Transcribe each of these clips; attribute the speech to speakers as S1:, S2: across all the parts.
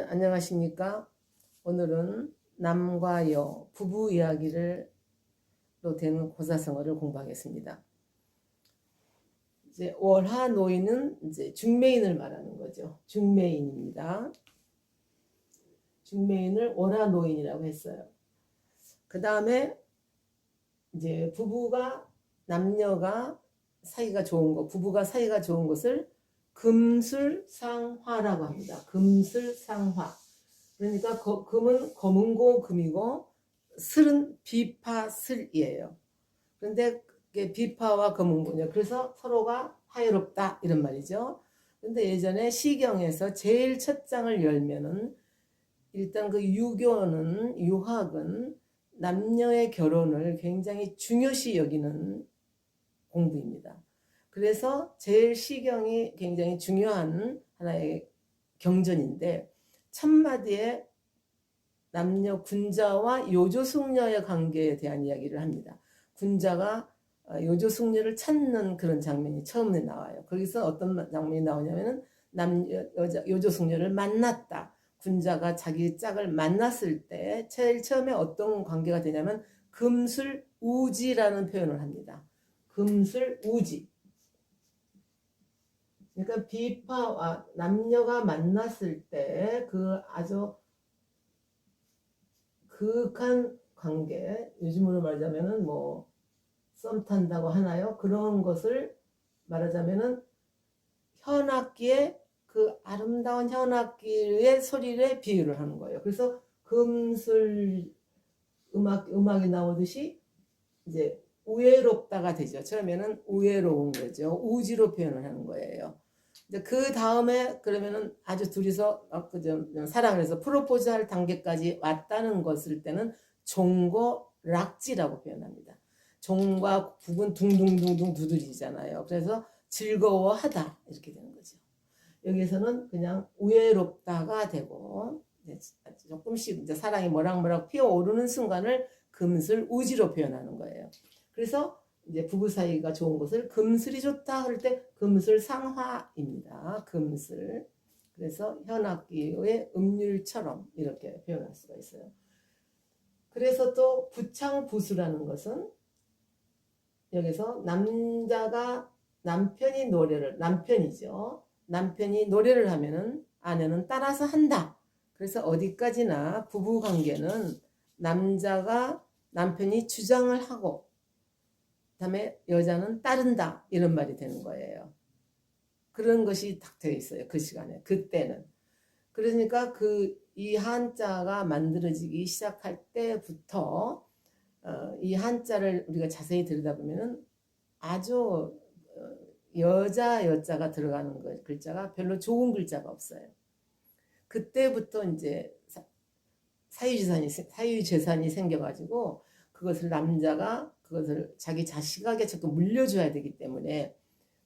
S1: 안녕하십니까? 오늘은 남과 여, 부부 이야기로 되는 고사성어를 공부하겠습니다. 이제 월하노인은 이제 중매인을 말하는 거죠. 중매인입니다. 중매인을 월하노인이라고 했어요. 그 다음에 이제 남녀가 사이가 좋은 것, 부부가 사이가 좋은 것을 금술상화라고 합니다. 금술상화. 그러니까 금은 검은고 금이고 슬은 비파슬이에요. 그런데 비파와 검은고냐. 그래서 서로가 화해롭다 이런 말이죠. 근데 예전에 시경에서 제일 첫 장을 열면은 일단 그 유학은 남녀의 결혼을 굉장히 중요시 여기는 공부입니다. 그래서 제일 시경이 굉장히 중요한 하나의 경전인데 첫 마디에 남녀 군자와 요조숙녀의 관계에 대한 이야기를 합니다. 군자가 요조숙녀를 찾는 그런 장면이 처음에 나와요. 거기서 어떤 장면이 나오냐면은 요조숙녀를 만났다. 군자가 자기 짝을 만났을 때 제일 처음에 어떤 관계가 되냐면 금술우지라는 표현을 합니다. 금술우지. 그러니까 비파와 남녀가 만났을 때 그 아주 그윽한 관계, 요즘으로 말하자면은 뭐 썸 탄다고 하나요? 그런 것을 말하자면은 현악기의 그 아름다운 현악기의 소리에 비유를 하는 거예요. 그래서 금술 음악이 나오듯이 이제 우애롭다가 되죠. 처음에는 우애로운 거죠. 우지로 표현을 하는 거예요. 그 다음에 그러면은 아주 둘이서 사랑을 해서 프로포즈 할 단계까지 왔다는 것을 때는 종고 락지라고 표현합니다. 종과 북은 둥둥둥둥 두드리잖아요. 그래서 즐거워하다 이렇게 되는 거죠. 여기서는 그냥 우애롭다가 되고 조금씩 이제 사랑이 모락모락 피어오르는 순간을 금슬 우지로 표현하는 거예요. 그래서 이제 부부 사이가 좋은 것을 금슬이 좋다 할 때 금슬 상화입니다. 금슬. 그래서 현악기의 음률처럼 이렇게 표현할 수가 있어요. 그래서 또 부창부수라는 것은 여기서 남편이 노래를 하면은 아내는 따라서 한다. 그래서 어디까지나 부부 관계는 남편이 주장을 하고 그다음에 여자는 따른다 이런 말이 되는 거예요. 그런 것이 딱 되어 있어요. 그 시간에 그때는. 그러니까 이 한자가 만들어지기 시작할 때부터 이 한자를 우리가 자세히 들여다보면은 아주 여자가 들어가는 글자가 별로 좋은 글자가 없어요. 그때부터 이제 사유재산이 생겨가지고 남자가 그것을 자기 자식에게 자꾸 물려줘야 되기 때문에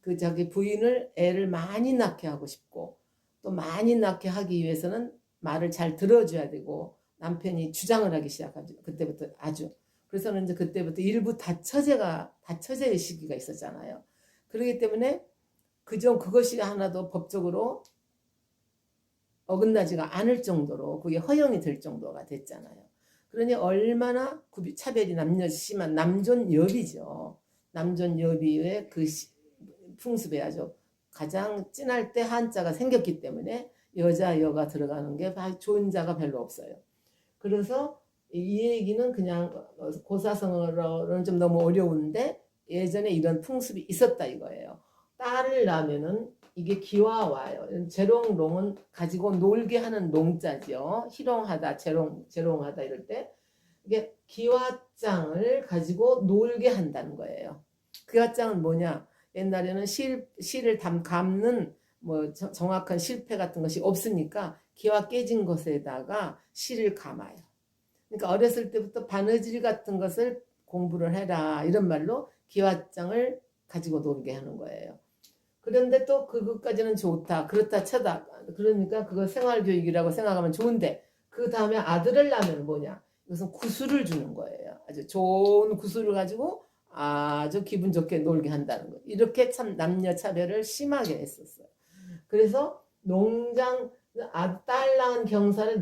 S1: 그 자기 부인을 애를 많이 낳게 하고 싶고 또 많이 낳게 하기 위해서는 말을 잘 들어줘야 되고 남편이 주장을 하기 시작하죠. 그때부터 아주. 그래서는 이제 그때부터 일부 다처제의 시기가 있었잖아요. 그렇기 때문에 그것이 하나도 법적으로 어긋나지가 않을 정도로 그게 허용이 될 정도가 됐잖아요. 그러니 얼마나 차별이 심한 남존여비죠. 남존여비의 그 풍습에 아주 가장 진할 때 한자가 생겼기 때문에 여가 들어가는 게 좋은 자가 별로 없어요. 그래서 이 얘기는 그냥 고사성어로는 좀 너무 어려운데 예전에 이런 풍습이 있었다 이거예요. 딸을 낳으면은 이게 기와와요. 재롱롱은 가지고 놀게 하는 농자죠. 희롱하다, 재롱하다 이럴 때 이게 기와장을 가지고 놀게 한다는 거예요. 기와장은 뭐냐? 옛날에는 실을 감는 뭐 정확한 실패 같은 것이 없으니까 기와 깨진 것에다가 실을 감아요. 그러니까 어렸을 때부터 바느질 같은 것을 공부를 해라 이런 말로 기와장을 가지고 놀게 하는 거예요. 그런데 또 그것까지는 좋다. 그렇다 쳐다. 그러니까 그거 생활교육이라고 생각하면 좋은데 그 다음에 아들을 낳으면 뭐냐? 이것은 구슬을 주는 거예요. 아주 좋은 구슬을 가지고 아주 기분 좋게 놀게 한다는 거. 이렇게 참 남녀 차별을 심하게 했었어요. 그래서 농장 딸 낳은 경사를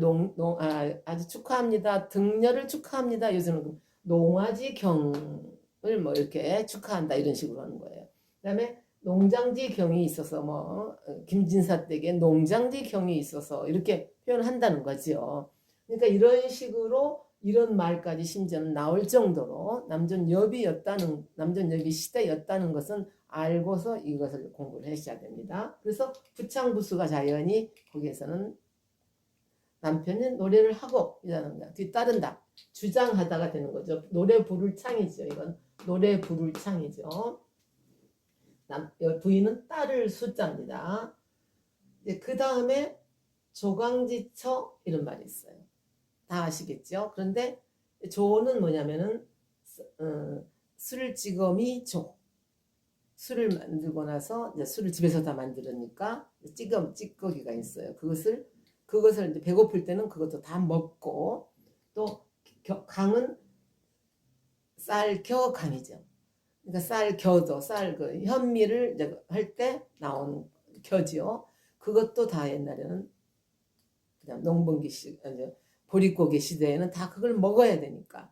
S1: 아주 축하합니다. 등려를 축하합니다. 요즘은 농아지 경을 뭐 이렇게 축하한다 이런 식으로 하는 거예요. 그다음에 농장지 경이 있어서 뭐 김진사 댁에 농장지 경이 있어서 이렇게 표현한다는 거죠. 그러니까 이런 식으로 이런 말까지 심지어는 나올 정도로 남존여비 시대였다는 것은 알고서 이것을 공부를 하셔야 됩니다. 그래서 부창부수가 자연히 거기에서는 남편은 노래를 하고 뒤따른다. 주장하다가 되는 거죠. 노래 부를 창이죠. 이건 노래 부를 창이죠. 부인은 딸을 숫자입니다. 그 다음에 조강지처 이런 말이 있어요. 다 아시겠죠? 그런데 조는 뭐냐면은 술찌검이 조. 술을 만들고 나서 이제 술을 집에서 다 만들으니까 찌꺼기가 있어요. 그것을 이제 배고플 때는 그것도 다 먹고 또 강은 쌀겨 강이죠. 그러니까 쌀겨도 그 현미를 이제 할 때 나온 겨지요. 그것도 다 옛날에는 그냥 농번기 보릿고개 시대에는 다 그걸 먹어야 되니까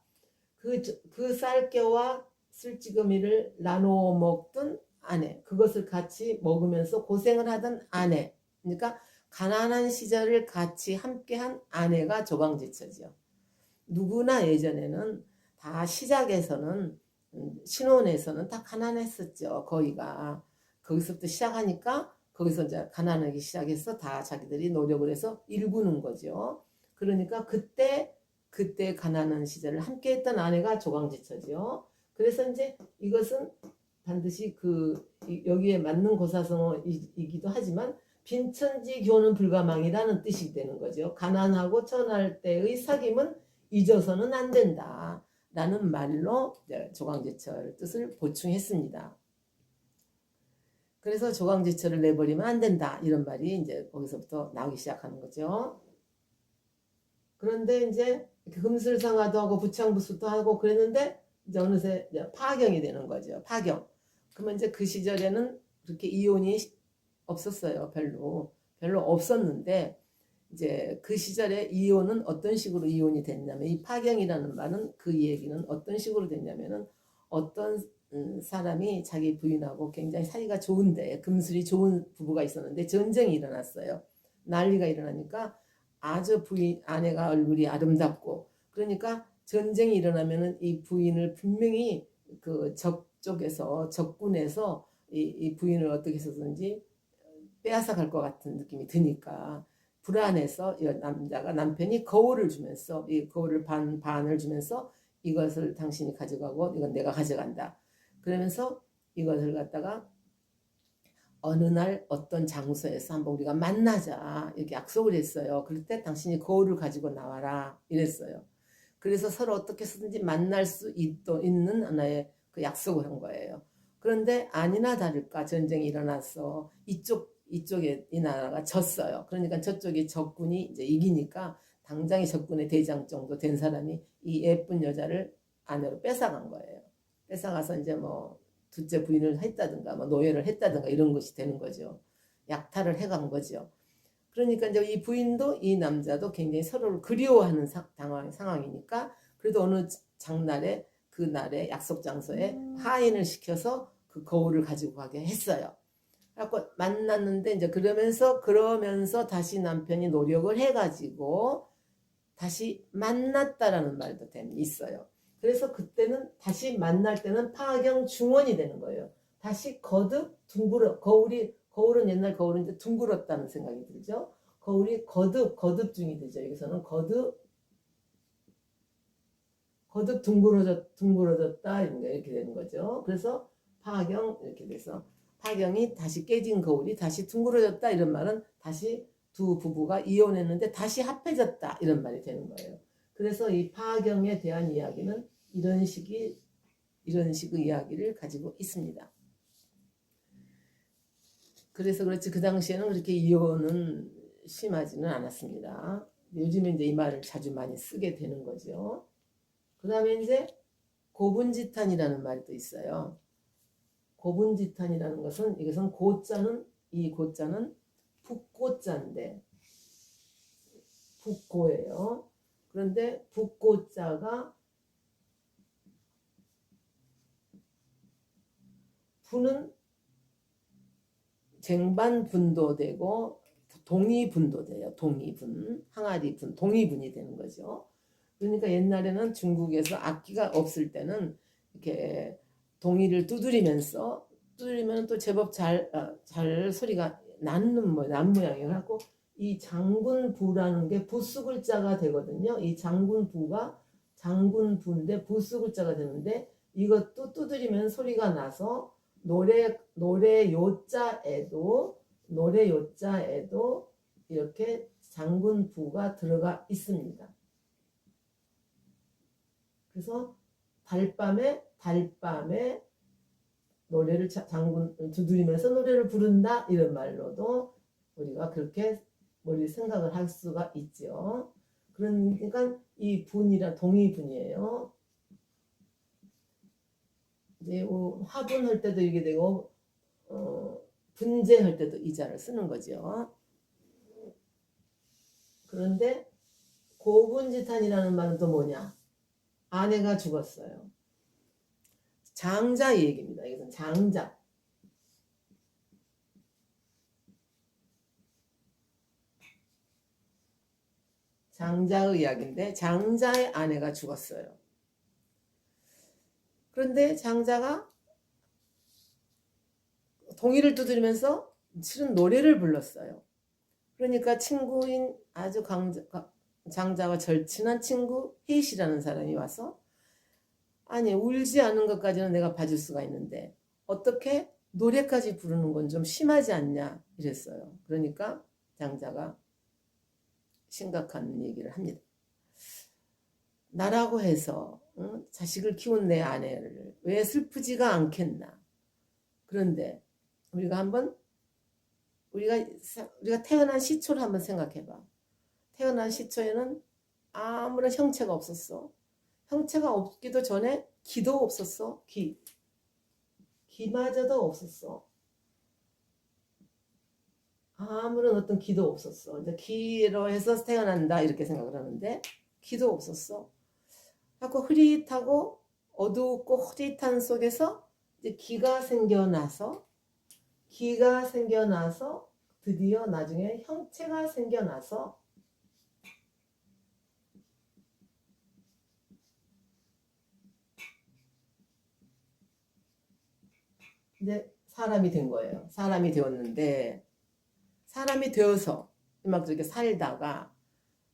S1: 그 쌀겨와 술찌꺼미를 나누어 먹던 아내, 그것을 같이 먹으면서 고생을 하던 아내, 그러니까 가난한 시절을 같이 함께한 아내가 조강지처죠. 누구나 예전에는 다 시작에서는 신혼에서는 다 가난했었죠. 거기서부터 시작하니까 거기서 이제 가난하기 시작해서 다 자기들이 노력을 해서 일구는 거죠. 그러니까 그때 가난한 시절을 함께했던 아내가 조강지처죠. 그래서 이제 이것은 반드시 여기에 맞는 고사성어이기도 하지만 빈천지 교는 불가망이라는 뜻이 되는 거죠. 가난하고 천할 때의 사귐은 잊어서는 안 된다. 라는 말로 조강제철 뜻을 보충했습니다. 그래서 조강제철을 내버리면 안 된다. 이런 말이 이제 거기서부터 나오기 시작하는 거죠. 그런데 이제 금술상화도 하고 부창부수도 하고 그랬는데 이제 어느새 파경이 되는 거죠. 파경. 그러면 이제 그 시절에는 그렇게 이혼이 없었어요. 별로 없었는데 이제 그 시절에 이혼은 어떤 식으로 이혼이 됐냐면 이 파경이라는 말은 그 얘기는 어떤 식으로 됐냐면은 어떤 사람이 자기 부인하고 굉장히 사이가 좋은데 금술이 좋은 부부가 있었는데 전쟁이 일어났어요. 난리가 일어나니까 아주 아내가 얼굴이 아름답고 그러니까 전쟁이 일어나면은 이 부인을 분명히 그 적군에서 이 부인을 어떻게 해서든지 빼앗아 갈 것 같은 느낌이 드니까 불안해서 남편이 거울을 주면서 이 거울을 반을 주면서 이것을 당신이 가져가고 이건 내가 가져간다. 그러면서 이것을 갖다가 어느 날 어떤 장소에서 한번 우리가 만나자 이렇게 약속을 했어요. 그럴 때 당신이 거울을 가지고 나와라 이랬어요. 그래서 서로 어떻게 해서든지 만날 수 있는 하나의 그 약속을 한 거예요. 그런데 아니나 다를까 전쟁이 일어나서 이쪽에 이 나라가 졌어요. 그러니까 저쪽이 적군이 이제 이기니까 당장이 적군의 대장 정도 된 사람이 이 예쁜 여자를 아내로 뺏어간 거예요. 뺏어가서 이제 뭐 둘째 부인을 했다든가 뭐 노예를 했다든가 이런 것이 되는 거죠. 약탈을 해간 거죠. 그러니까 이제 이 부인도 이 남자도 굉장히 서로를 그리워하는 상황이니까 그래도 어느 장날에 그날의 약속 장소에 하인을 시켜서 그 거울을 가지고 가게 했어요. 그래서 만났는데 이제 그러면서 다시 남편이 노력을 해가지고 다시 만났다라는 말도 있어요. 그래서 그때는 다시 만날 때는 파경 중원이 되는 거예요. 다시 거듭 거울은 옛날 거울인데 둥글었다는 생각이 들죠. 거울이 거듭 중이 되죠. 여기서는 거듭 둥그러졌다 이렇게 되는 거죠. 그래서 파경 이렇게 돼서 파경이 다시 깨진 거울이 다시 둥그러졌다 이런 말은 다시 두 부부가 이혼했는데 다시 합해졌다 이런 말이 되는 거예요. 그래서 이 파경에 대한 이야기는 이런 식의 이야기를 가지고 있습니다. 그래서 그렇지 그 당시에는 그렇게 이혼은 심하지는 않았습니다. 요즘에 이제 이 말을 자주 많이 쓰게 되는 거죠. 그 다음에 이제 고분지탄이라는 말이 또 있어요. 고분지탄이라는 것은 이것은 고자는 이 고자는 북고자인데 북고예요. 그런데 북고자가 분은 쟁반분도 되고 동이분도 돼요. 동이분, 항아리분, 동이분이 되는 거죠. 그러니까 옛날에는 중국에서 악기가 없을 때는 이렇게 동이를 두드리면 또 제법 잘 소리가 난 모양이에요. 그래갖고 이 장군부라는 게 부수 글자가 되거든요. 이 장군부가 장군부인데 부수 글자가 되는데 이것도 두드리면 소리가 나서 노래 요자에도 이렇게 장군부가 들어가 있습니다. 그래서 달밤에 노래를 장군 두드리면서 노래를 부른다 이런 말로도 우리가 그렇게 머리 생각을 할 수가 있죠. 그러니까 이 분이란 동의분이에요. 이제 화분할 때도 이게 되고 분재할 때도 이 자를 쓰는 거죠. 그런데 고분지탄이라는 말은 또 뭐냐? 아내가 죽었어요. 장자 얘기입니다. 이것은 장자. 장자의 이야기인데 장자의 아내가 죽었어요. 그런데 장자가 동이를 두드리면서 실은 노래를 불렀어요. 그러니까 친구인 아주 장자와 절친한 친구 혜이시라는 사람이 와서 아니 울지 않은 것까지는 내가 봐줄 수가 있는데 어떻게 노래까지 부르는 건 좀 심하지 않냐 이랬어요. 그러니까 장자가 심각한 얘기를 합니다. 나라고 해서 자식을 키운 내 아내를 왜 슬프지가 않겠나. 그런데 우리가 태어난 시초를 한번 생각해봐. 태어난 시초에는 아무런 형체가 없었어. 형체가 없기도 전에 기도 없었어. 기마저도 없었어. 아무런 어떤 기도 없었어. 이제 기로 해서 태어난다 이렇게 생각을 하는데 기도 없었어. 자꾸 흐릿하고 어둡고 흐릿한 속에서 이제 기가 생겨나서 드디어 나중에 형체가 생겨나서 이제 사람이 된 거예요. 사람이 되었는데 사람이 되어서 막 그렇게 살다가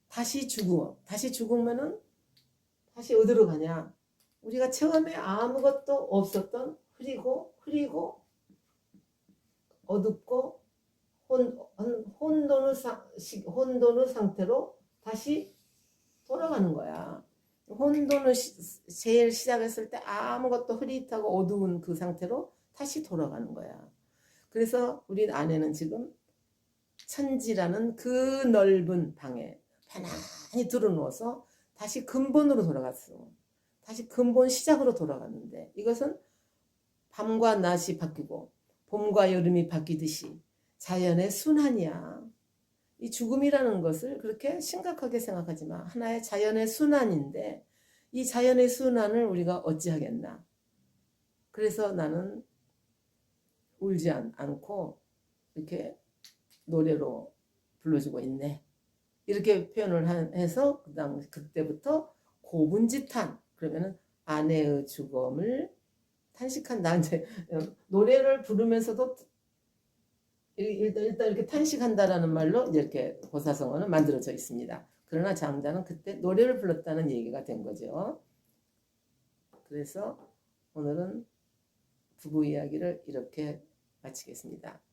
S1: 다시 죽으면은 다시 어디로 가냐? 우리가 처음에 아무것도 없었던 흐리고 어둡고 혼돈의 상태로 다시 돌아가는 거야. 혼돈을 제일 시작했을 때 아무것도 흐릿하고 어두운 그 상태로 다시 돌아가는 거야. 그래서 우리 아내는 지금 천지라는 그 넓은 방에 편안히 들어누워서 다시 근본으로 돌아갔어. 다시 근본 시작으로 돌아갔는데 이것은 밤과 낮이 바뀌고 봄과 여름이 바뀌듯이 자연의 순환이야. 이 죽음이라는 것을 그렇게 심각하게 생각하지 마. 하나의 자연의 순환인데 이 자연의 순환을 우리가 어찌하겠나. 그래서 나는 울지 않고 이렇게 노래로 불러주고 있네. 이렇게 표현을 해서 그때부터 고분지탄 그러면은 아내의 죽음을 탄식한다. 이제 노래를 부르면서도 일단 이렇게 탄식한다라는 말로 이렇게 고사성어는 만들어져 있습니다. 그러나 장자는 그때 노래를 불렀다는 얘기가 된 거죠. 그래서 오늘은 부부 이야기를 이렇게 마치겠습니다.